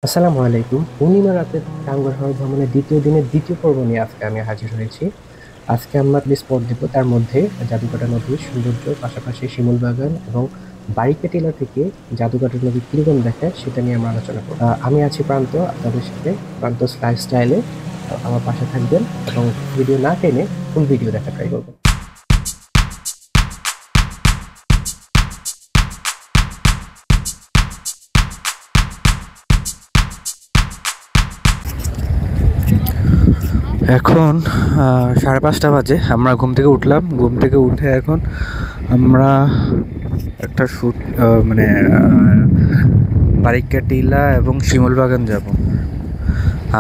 আসসালামু আলাইকুম। পূর্ণিমা রাতের টাঙ্গুয়ার হাওর ভ্রমণের দ্বিতীয় দিনের দ্বিতীয় পর্ব নিয়ে আজকে আমি হাজির হয়েছি। আজকে আমরা যে স্পট দিব তার মধ্যে জাদুকাটা নদীর সৌন্দর্য, পাশাপাশি শিমুল বাগান এবং বারিকা টিলা থেকে জাদুকাটা নদী কিরকম দেখায় সেটা নিয়ে আমরা আলোচনা করব। আমি আছি প্রান্ত, আপনাদের সাথে প্রান্ত লাইফস্টাইলে। আমার পাশে থাকবেন এবং ভিডিও না টেনে ফুল ভিডিও দেখা ট্রাই করবেন। এখন 5:30 বাজে। আমরা ঘুম থেকে উঠলাম। ঘুম থেকে উঠে এখন আমরা একটা শুট মানে বারিকা টিলা এবং শিমুল বাগান যাব।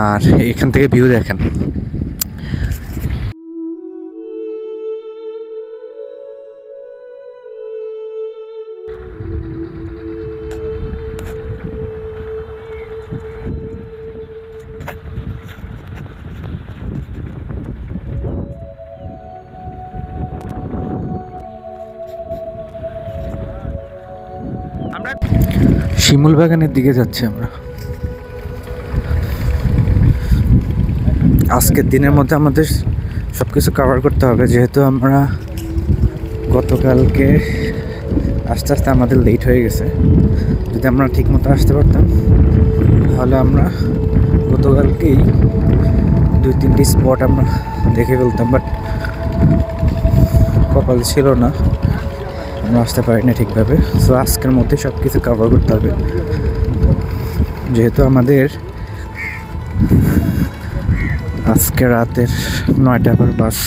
আর এখান থেকে ভিউ দেখেন। আমরা শিমুল বাগানের দিকে যাচ্ছি আমরা। আজকের দিনের মধ্যে আমাদের সব কিছু কভার করতে হবে, যেহেতু আমরা গতকালকে আস্তে আস্তে আমাদের লেট হয়ে গেছে। যদি আমরা ঠিক মতো আসতে পারতাম তাহলে আমরা গতকালকেই 2-3টি স্পট আমরা দেখে ফেলতাম, বাট কপাল ছিল না, আমরা আসতে পারিনি ঠিকভাবে। সো আজকের মধ্যে সব কিছু কভার করতে হবে, যেহেতু আমাদের আজকে রাতের 9টা পর বাস।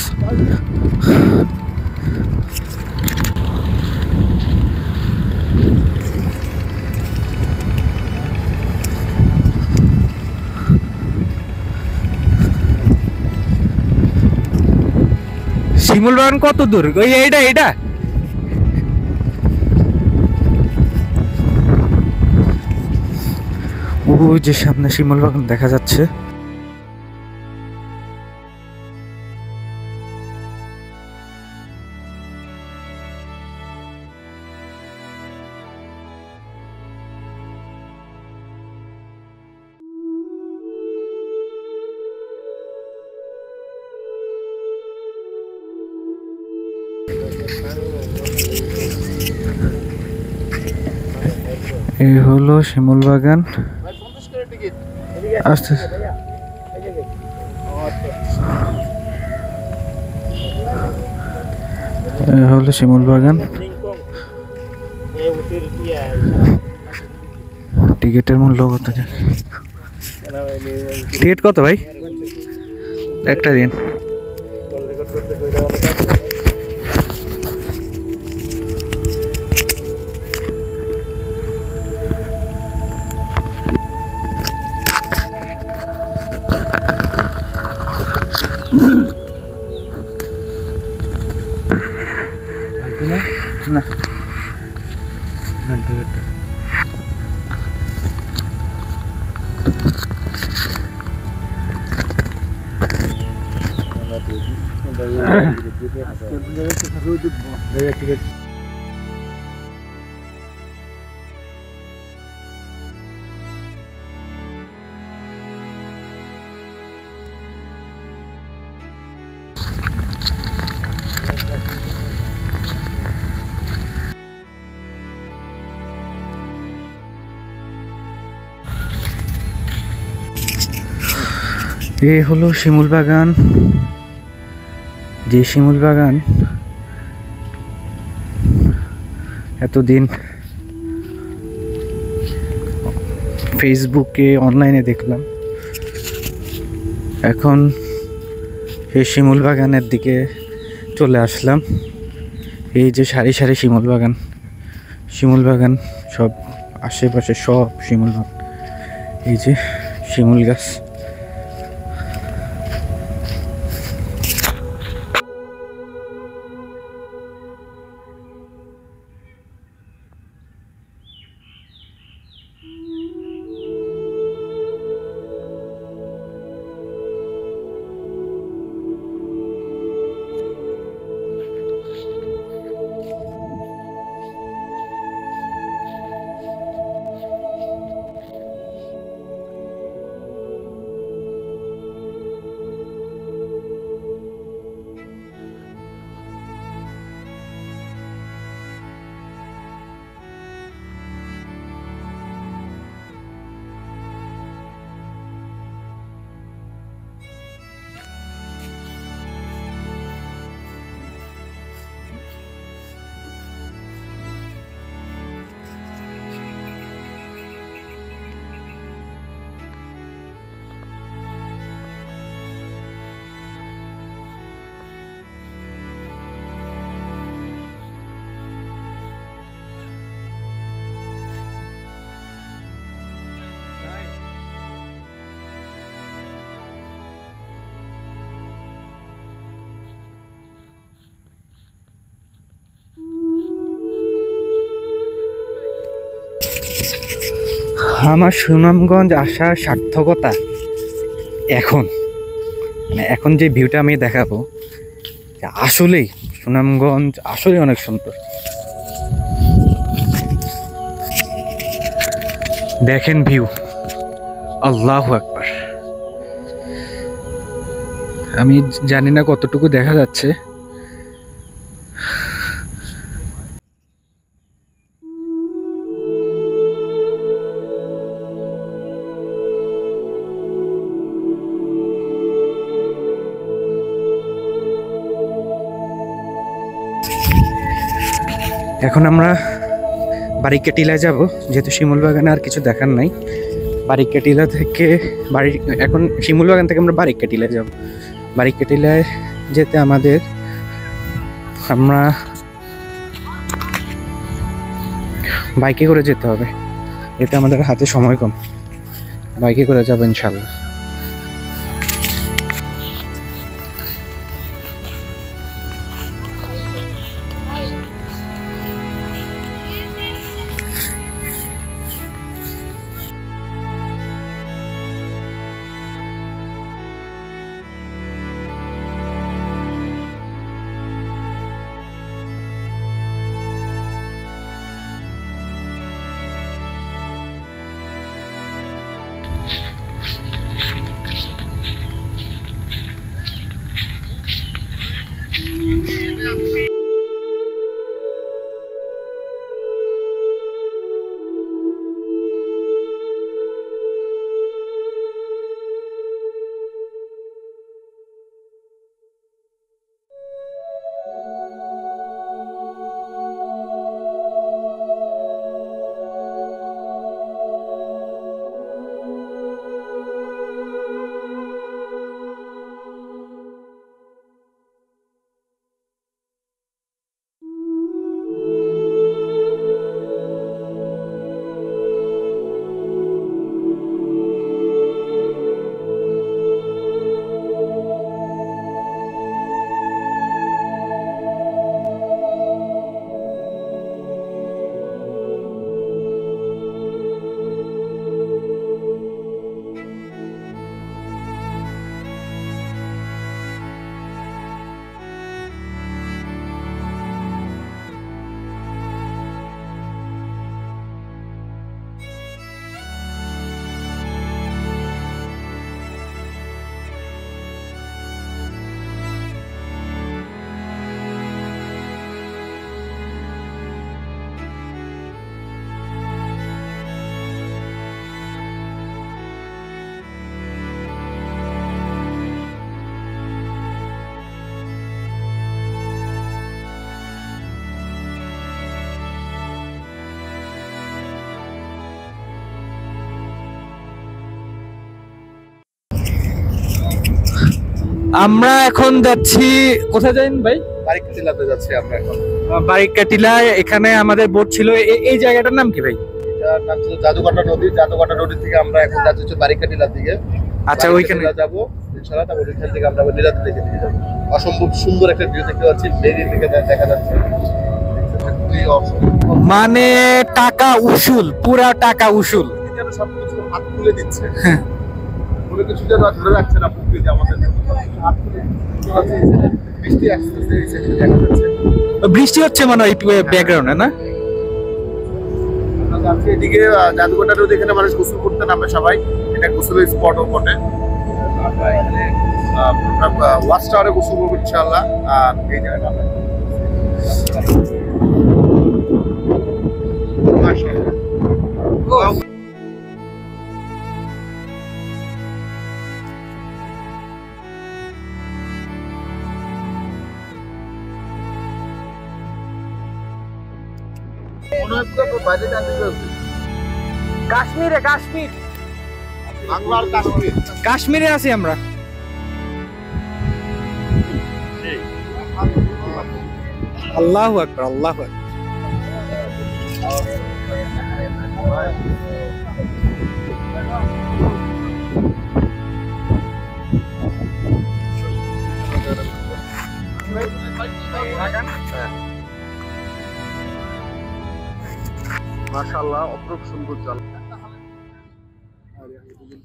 শিমুল বাগান কত দূর? ওই এইটা ওই যে সামনে শিমুল বাগান দেখা যাচ্ছে। এই হলো শিমুল বাগান। আস্তে এই হলো শিমুল বাগান। টিকিটের মূল্য কত? টিকিট কত ভাই? একটা দিন। না এই হলো শিমুল বাগান। যে শিমুল বাগান এতদিন ফেসবুকে অনলাইনে দেখলাম, এখন এই শিমুল বাগানের দিকে চলে আসলাম। এই যে সারি সারি শিমুল বাগান সব আশেপাশে সব শিমুল বাগান। এই যে শিমুল গাছ। আমার সুনামগঞ্জ আসার সার্থকতা এখন, মানে এখন যে ভিউটা আমি দেখাবো, আসলেই সুনামগঞ্জ আসলে অনেক সুন্দর। দেখেন ভিউ, আল্লাহু আকবার। আমি জানি না কতটুকু দেখা যাচ্ছে। এখন আমরা বারিকা টিলায় যাব, যেহেতু শিমুল বাগানে আর কিছু দেখার নাই। বারিকা টিলা থেকে এখন শিমুল বাগান থেকে আমরা বারিকা টিলায় যাব। বারিকা টিলায় যেতে আমরা বাইকে করে যেতে হবে, এতে আমাদের হাতে সময় কম। বাইকে করে যাবো ইনশাল্লাহ। আমরা এখন যাচ্ছি কোথায় যাই ভাই? বারিকা টিলাতে যাচ্ছি আমরা এখন। বারিকা টিলায় এখানে আমাদের বোট ছিল। এই জায়গাটার নাম কি ভাই? এটার নাম ছিল জাদুকাটা নদী। জাদুকাটা নদী থেকে আমরা এখন যাচ্ছি হচ্ছে বারিকা টিলার দিকে। আচ্ছা, ওইখানে যাবো ইনশাআল্লাহ। তারপর ওইখান থেকে আমরা নীলাদ্রি লেকে দিকে যাবো। অসম্ভব সুন্দর একটা ভিউ দেখতে পাচ্ছি, বেরিয়ে থেকে দেখা যাচ্ছে। মানে টাকা উসুল, পুরা টাকা উসুল। সবকিছু হাত তুলে দিচ্ছে, কোনো কিছু যেন ধরে রাখছে না প্রকৃতি আমাদের। হাত তুলে বৃষ্টি আসতেছে, এই সাইডে দেখা যাচ্ছে। বৃষ্টি হচ্ছে মানে ওই ব্যাকগ্রাউন্ডে না? এদিকে জাদুঘরটা নদী, এখানে মানুষ গোসল করতে নামে সবাই। এটা গোসলের স্পটও বটে। ওয়াচ টাওয়ারে গোসল করবো ইনশাআল্লাহ। আর এই জায়গাটা কাশ্মীরে, কাশ্মীর, বাংলার কাশ্মীর, কাশ্মীরে আছি আমরা। আল্লাহু আকবার, আল্লাহু আকবার। মাশাআল্লাহ, অপরূপ সুন্দর জল।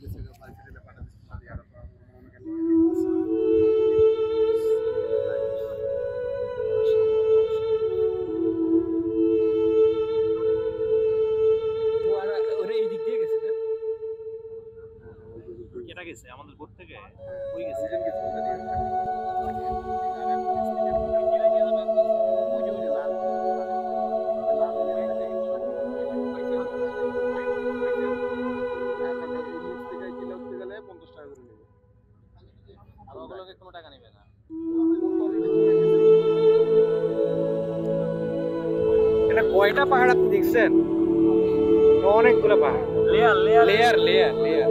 দিতেছে মার্কেটে পাঠা দিতেছে আর ওরা এই দিক দিয়ে গেছে না কেটা গেছে আমাদের বোট থেকে ওই গেছে কোনো টাকা নেবে না এটা কয়টা পাহাড় আপনি দেখছেন অনেকগুলো পাহাড় layer layer layer layer layer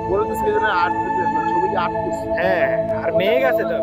বলে তো সেজন্য আট ছবি আট হ্যাঁ আর মেঘ আছে তো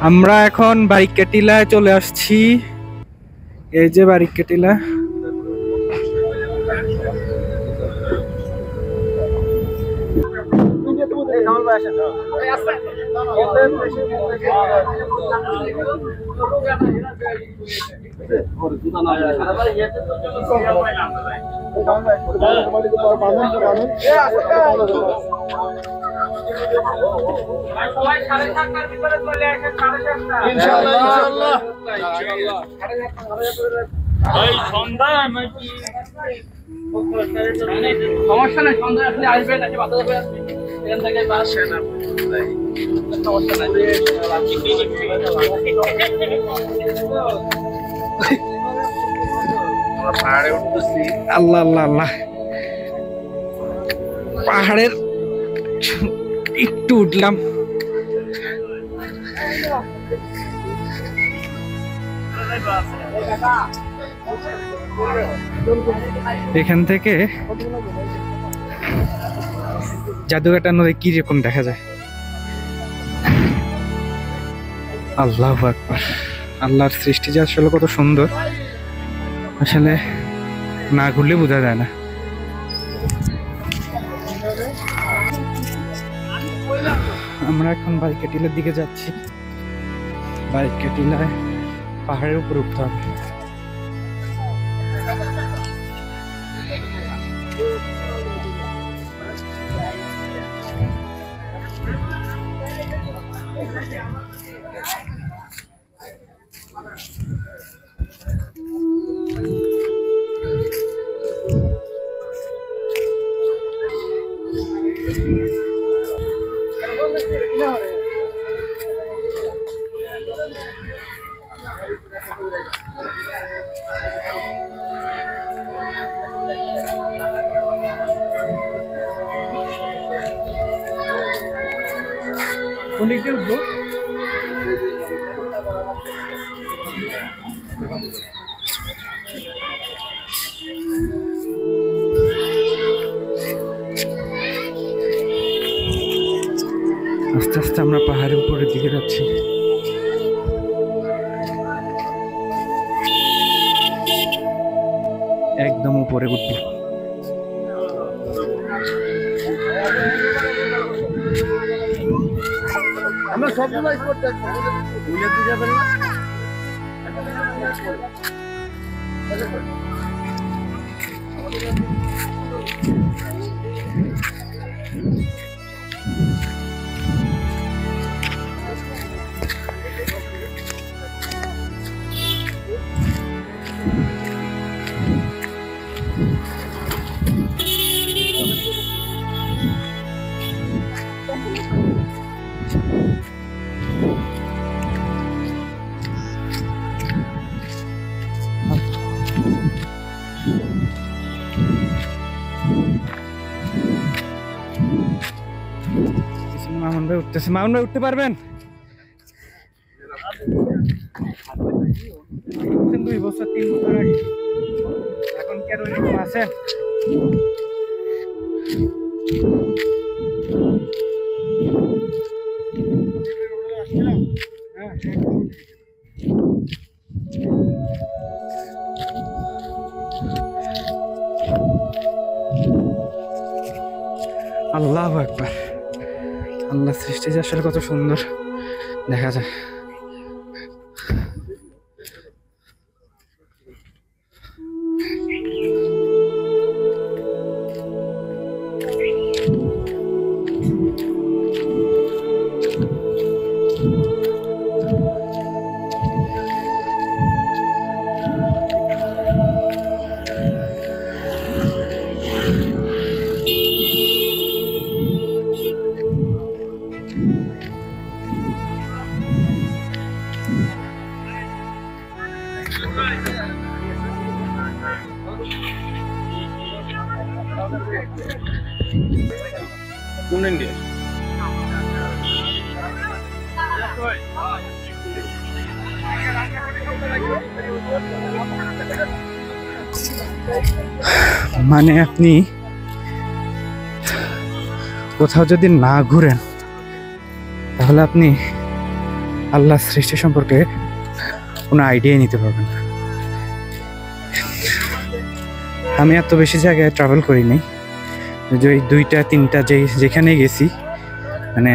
আমরা এখন বারিকাটিলায় চলে আসছি এই যে বারিকাটিলা সবাই 7:30টার ভিতরে চলে আসেন 7:30টা ইনশাআল্লাহ ইনশাআল্লাহ এই সন্ধ্যায় আমি কি সমস্যা নাই সন্ধ্যায় আপনি আসবেন নাকি বাতা যাবে এখান থেকে বাসে না সমস্যা নাই পাহাড়ে উঠতেছি আল্লাহ আল্লাহ আল্লাহ পাহাড়ের একটু উঠলাম এখান থেকে জাদুঘাটা নদী কি রকম দেখা যায় আল্লাহু আকবার আল্লাহর সৃষ্টি যে আসলে কত সুন্দর আসলে না ঘুরলে বোঝা যায় না আমরা এখন বারিকাটিলার দিকে যাচ্ছি বারিকাটিলায় পাহাড়ের উপরে উঠতে হবে কোন দিক দিয়ে উঠবো আস্তে আস্তে আমরা পাহাড়ের উপরের দিকে যাচ্ছি একদম উপরে উঠবো আমরা সবগুলাই করতে ভুলে দিয়ে যাবেন না মামুন ভাই উঠতেছে, মামুন ভাই উঠতে পারবেন? 2 বছর 3 বছর আগে, এখন কি আর ওইরকম আছেন? আল্লাহু আকবার। আল্লাহ সৃষ্টি যে আসলে কত সুন্দর দেখা যায়। কোন ইন্ডিয়া? মানে আপনি কোথাও যদি না ঘুরেন তাহলে আপনি আল্লাহ সৃষ্টি সম্পর্কে কোনো আইডিয়াই নিতে পারবেন না। আমি এত বেশি জায়গায় ট্রাভেল করিনি, যে ওই 2টা 3টা যেখানে গেছি, মানে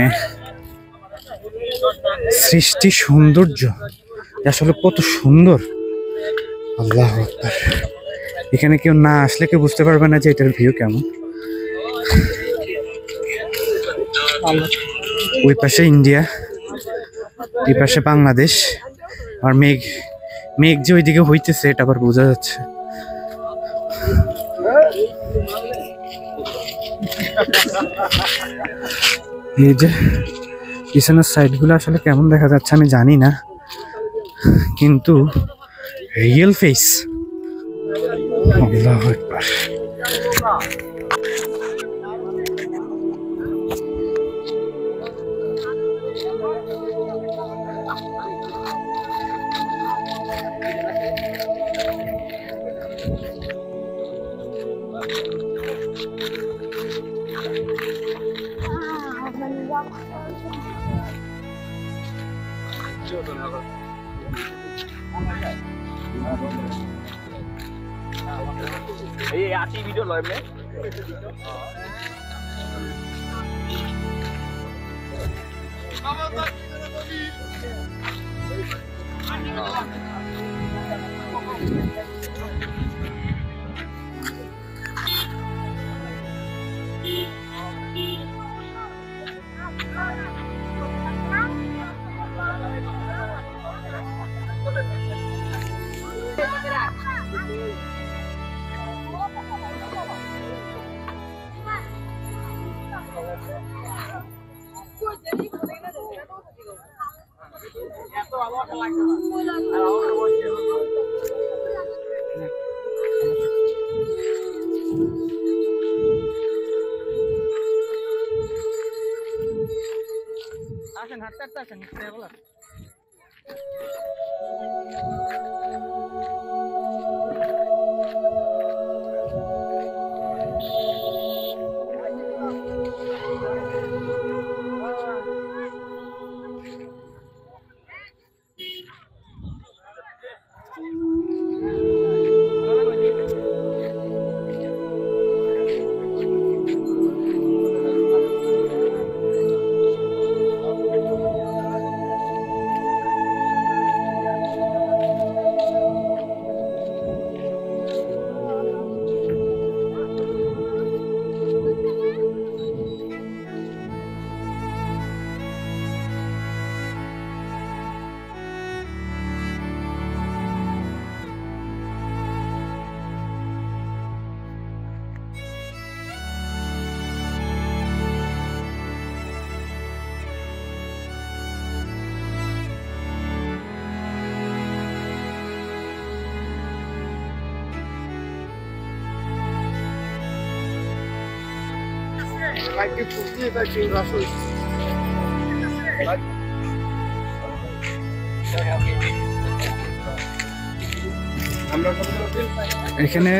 সৃষ্টি সৌন্দর্য আসলে কত সুন্দর। আল্লাহু আকবার। এখানে কেউ না আসলে কেউ বুঝতে পারবে না যে এটার ভিউ কেমন। ওই পাশে ইন্ডিয়া, এই পাশে বাংলাদেশ, আর মেঘ মেঘ যে ওইদিকে হইতেছে এটা আবার বোঝা যাচ্ছে। এই যে পিছনের সাইডগুলো আসলে কেমন দেখা যাচ্ছে আমি জানি না, কিন্তু রিয়েল ফেস। আল্লাহু আকবার। এই আটি ভিডিও লয় মে এত ভালো লাগবে না আর আমার বসে আসেন হাঁটতে হাঁটতে আসেন বলো। Vai ter que fugir, vai ter que এখানে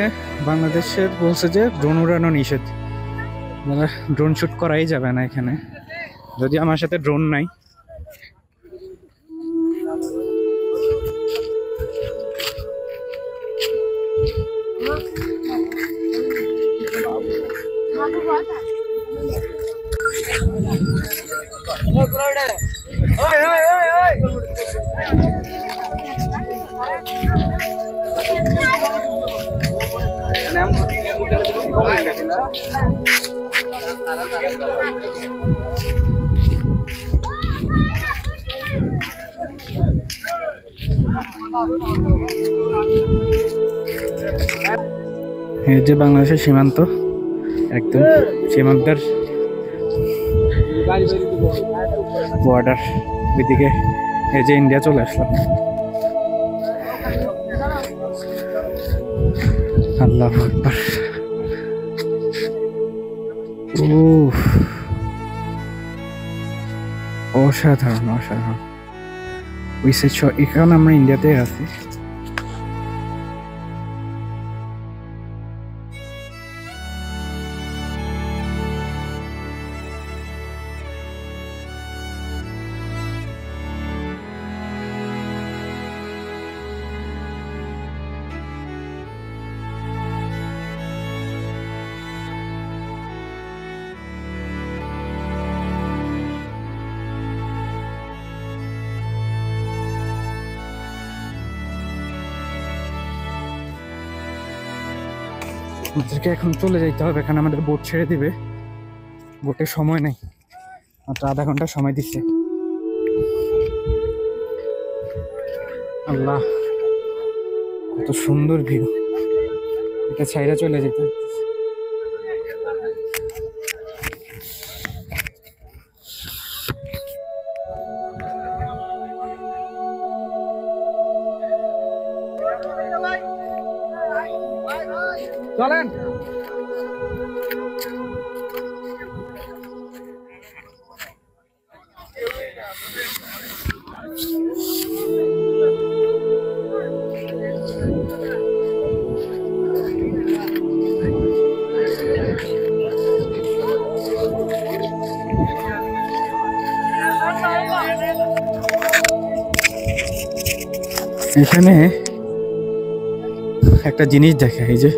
বাংলাদেশের বলছে যে ড্রোন উড়ানো নিষেধ, ড্রোন শুট করাই যাবে না এখানে, যদি আমার সাথে ড্রোন নাই। এই যে বাংলাদেশের সীমান্ত, একদম সীমান্তের বর্ডার, ওইদিকে এই যে ইন্ডিয়া চলে আসলাম। আল্লাহু আকবার। অসাধারণ অসাধারণ। ওই সাইড এখন আমরা ইন্ডিয়াতে আছি। আমাদেরকে এখন চলে যাইতে হবে, এখানে আমাদের বোট ছেড়ে দিবে। বোটের সময় নেই, মাত্র আধা ঘন্টা সময় দিচ্ছে। আল্লাহ, কত সুন্দর ভিউ, এটা ছাইরা চলে যেতে। চলেন। এখানে একটা জিনিস দেখে, এই যে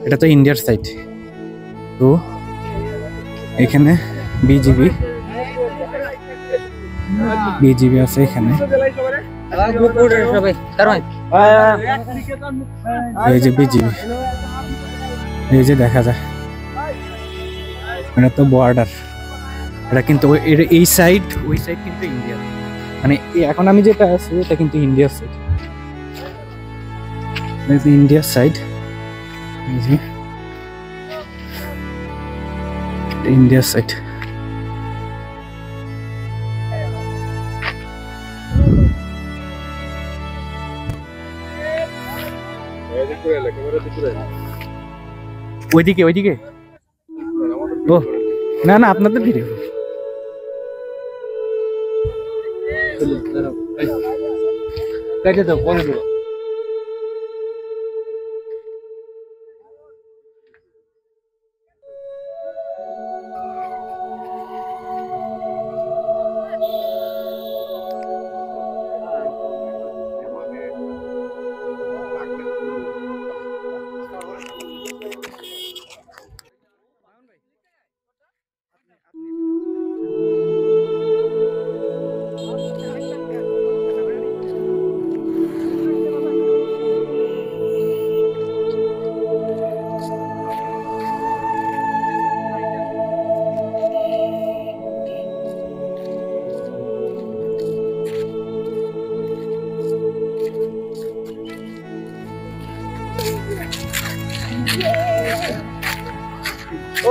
এটা তো ইন্ডিয়ার সাইড, তো এখানে বিজিবি আছে এখানে। এই যে বিজিবি, এই যে দেখা যায়, এটা তো বর্ডার। এটা কিন্তু এই সাইড, ওই সাইড কিন্তু ইন্ডিয়া, মানে এখন আমি যেটা আছি এটা কিন্তু ইন্ডিয়ার সাইড, ইন্ডিয়ার সাইড, ইন্ডিয়ার সাইড। ওইদিকে ওইদিকে, ও না না, আপনাদের ভিডিও।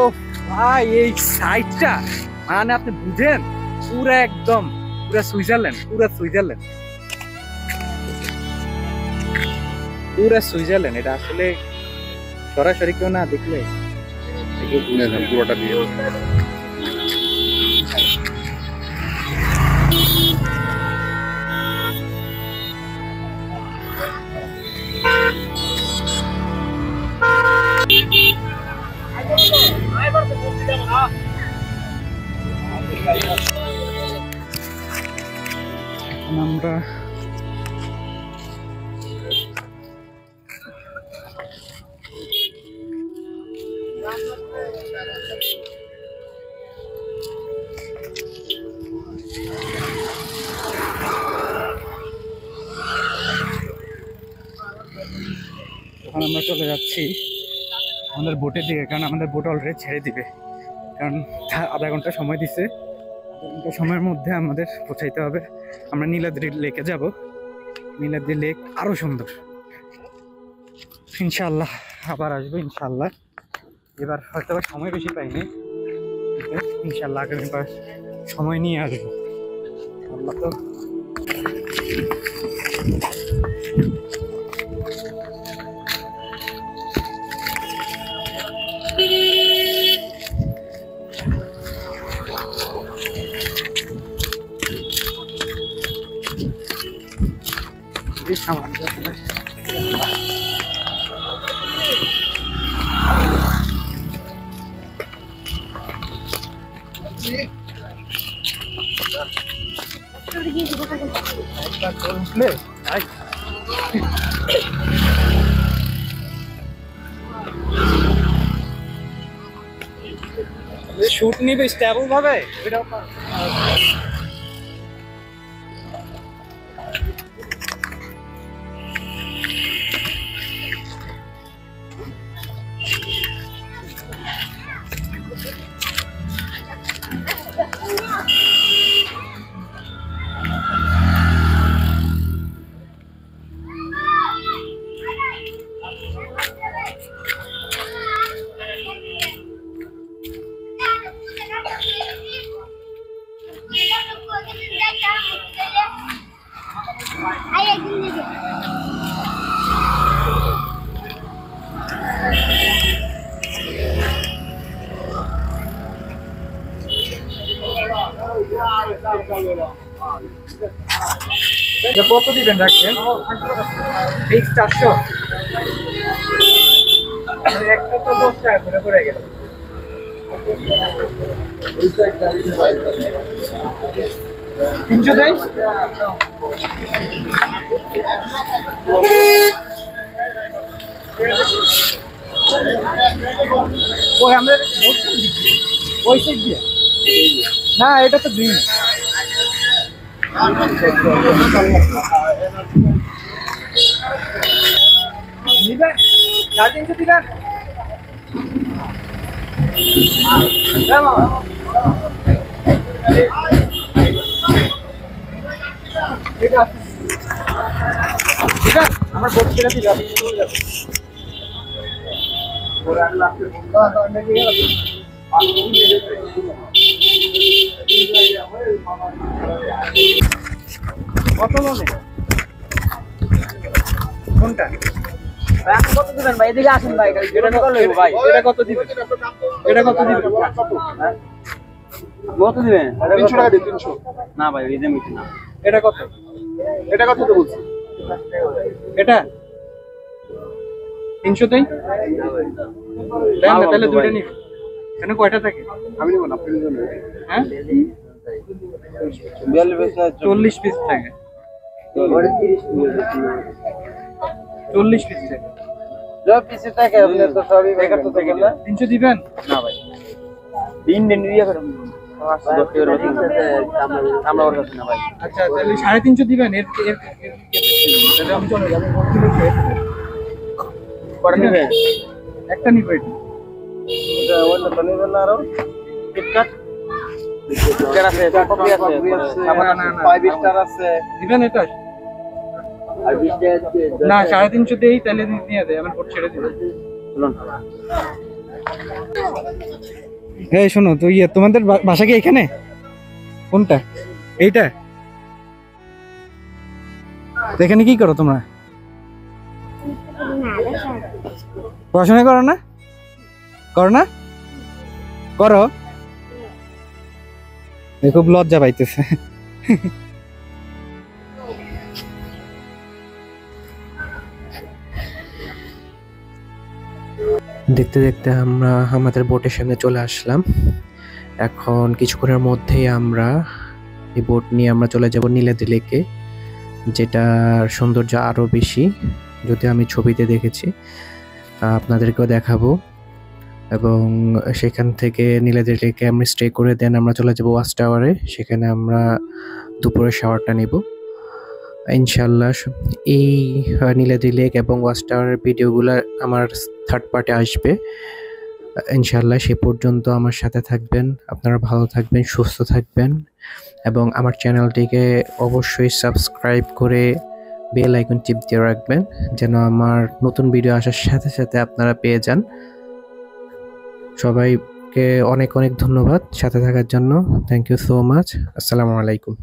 ও ভাই, এই সাইডটা মানে আপনি বুঝেন, পুরো একদম পুরো সুইজারল্যান্ড, পুরো সুইজারল্যান্ড, পুরো সুইজারল্যান্ড। এটা আসলে সরাসরি কেউ না দেখলে পুরোটা দিয়ে আমরা এখন আমরা চলে যাচ্ছি আমাদের বোটের দিকে, কারণ আমাদের বোট অলরেডি ছেড়ে দিবে, কারণ আধা ঘন্টা সময় দিছে। আধা ঘন্টা সময়ের মধ্যে আমাদের পৌঁছাইতে হবে। আমরা নীলাদ্রি লেকে যাব। নীলাদ্রি লেক আরো সুন্দর, ইনশাল্লাহ আবার আসবো ইনশাল্লাহ। এবার হয়তো সময় বেশি পাইনি, ইনশাল্লাহ আগামীবার সময় নিয়ে আসবো। আল্লাহ তো শুট নিবে স্টেবল ভাবে। কত দিবেন রাখবেন? ফিক্স 400। একটা তো 10 টাকা করে পড়ে গেল। 300 দেই? ওই আমরা ওই সাইড দিয়ে না, এটা তো 2 দিবেন 350 দিবেন। আমার বোট ছেড়ে দিলাম। কত মনে কোনটা কত দিবেন ভাই? এদিকে আসেন ভাই। এটা কত লইব ভাই? এটা কত দিবেন? এটা কত দিবেন? কত দিবেন? 300 টাকা দিন। 300 না ভাই, এই যে মিটি না। এটা কত? এটা কত তো বলছি? এটা 300 দেই? দেন না, তাহলে দুইটা নিন। কেন কয়টা থাকে? আমি নেব না, আপনি নেবেন। হ্যাঁ 40 পিস থাকে। 40 পিস থাকে। যা পিছে থাকে আপনি তো সবই 71 থেকে না। 300 দিবেন? না ভাই, দিন দিন দিয়ে করেন। আমরা ওর কাছে না ভাই। আচ্ছা তাহলে 350 দিবেন। এর তাহলে আমি চলে যাব। করে নেবেন। একটা নিব এটা। এটা ওটা তো নেবেন না আরো টিকট টিকট আছে, কপি আছে, না, না, না। 5 স্টার আছে। দিবেন এটা? আর 20 টাকা না 350 দেই, তাহলে নিয়ে দেয়। আমার ভোট ছেড়ে দিবেন। শুনুন এই শোনো তো, তোমাদের বাসা কি এখানে? কোনটা? এইটা? এখানে কি করো তোমরা? পড়াশোনা করো না? করো না? করো? খুব লজ্জা পাইতেছে। দেখতে দেখতে আমরা আমাদের বোটের সামনে চলে আসলাম। এখন কিছুক্ষণের মধ্যেই আমরা এই বোট নিয়ে আমরা চলে যাব নীলাদ্রি লেকে। যেটার সৌন্দর্য আরও বেশি, যদি আমি ছবিতে দেখেছি, আপনাদেরকেও দেখাবো। এবং সেখান থেকে নীলাদ্রি লেকে আমরা স্টে করে দেন আমরা চলে যাব ওয়াচ টাওয়ারে, সেখানে আমরা দুপুরের শাওয়ারটা নেব ইনশাল্লাহ। এই নীলাদ্রি লেক এবং ওয়াচ টাওয়ারের ভিডিওগুলো আমার থার্ড পার্টে আসবে ইনশাল্লাহ। সে পর্যন্ত আমার সাথে থাকবেন, আপনারা ভালো থাকবেন, সুস্থ থাকবেন এবং আমার চ্যানেলটিকে অবশ্যই সাবস্ক্রাইব করে বেল আইকন টিপ দিয়ে রাখবেন, যেন আমার নতুন ভিডিও আসার সাথে সাথে আপনারা পেয়ে যান। সবাইকে অনেক অনেক ধন্যবাদ সাথে থাকার জন্য। Thank you so much. আসসালামু আলাইকুম।